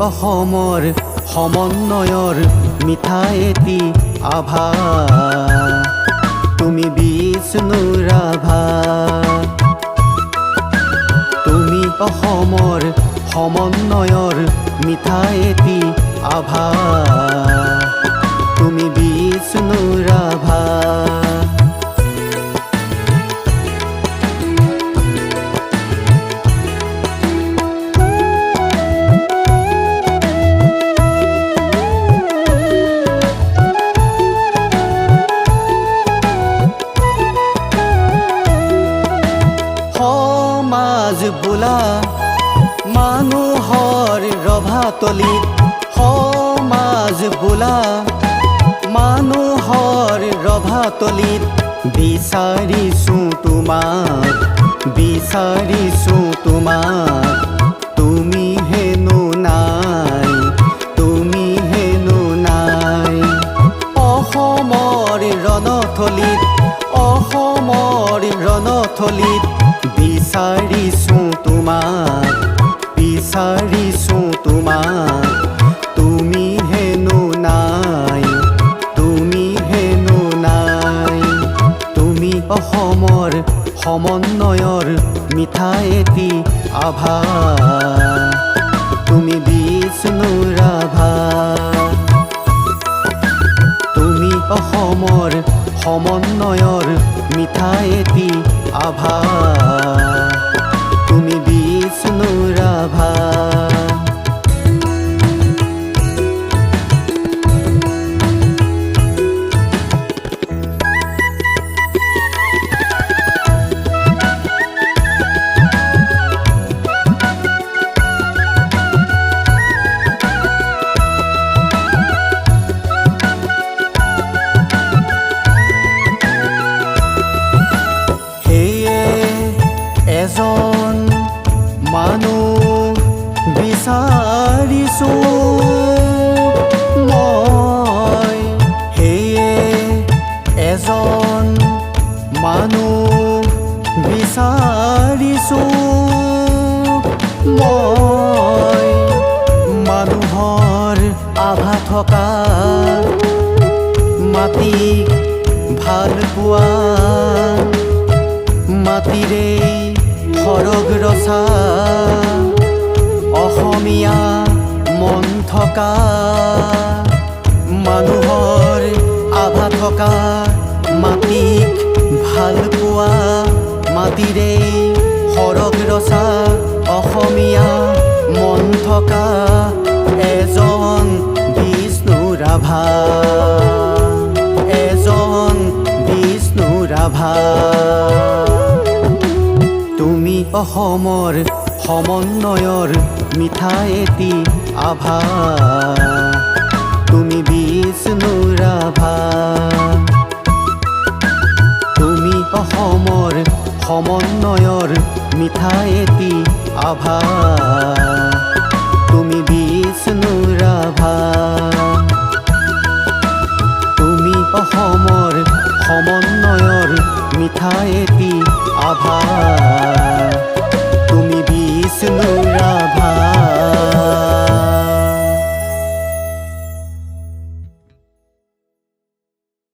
অসমৰ সমন্বয়ৰ মিঠা এটি আভা তুমি বিষ্ণু ৰাভা তুমি অসমৰ সমন্বয়ৰ মিঠা এটি আভা তুমি বিষ্ণু ৰাভা সমাজ বোলা মানুহৰ ৰভাতলিত সমাজ বোলা মানুহৰ ৰভাতলিত বিচাৰিছো তোমাক তুমি হেনো নাই অসমৰ ৰণথলীত বিচাৰিছো তোমাক তুমি হেনো নাই তুমি অসমৰ সমন্বয়ৰ মিঠা এটি আভা তুমি বিষ্ণু ৰাভা তুমি অসমৰ সমন্বয়ৰ মিঠা এটি আভা তুমি বিষ্ণু ৰাভা এজন মানুহ বিচাৰিছো মই এজন মানুহ বিচাৰিছো মই মানুহৰ আভা থকা মাটিক ভাল পোৱা মাটিৰে সৰগ ৰচা অসমীয়া মন থকা মানুহৰ আভা থকা মাটিক ভাল পোৱা মাটিৰে সৰগ ৰচা অসমীয়া মন থকা এজন বিষ্ণু ৰাভা তুমি অসমৰ সমন্বয়ৰ মিঠা এটি আভা তুমি বিষ্ণু ৰাভা তুমি অসমৰ সমন্বয়ৰ মিঠা এটি আভা তুমি বিষ্ণু ৰাভা তুমি অসমৰ সমন্বয়ৰ মিঠা এটি আভা তুমি বিষ্ণু ৰাভা।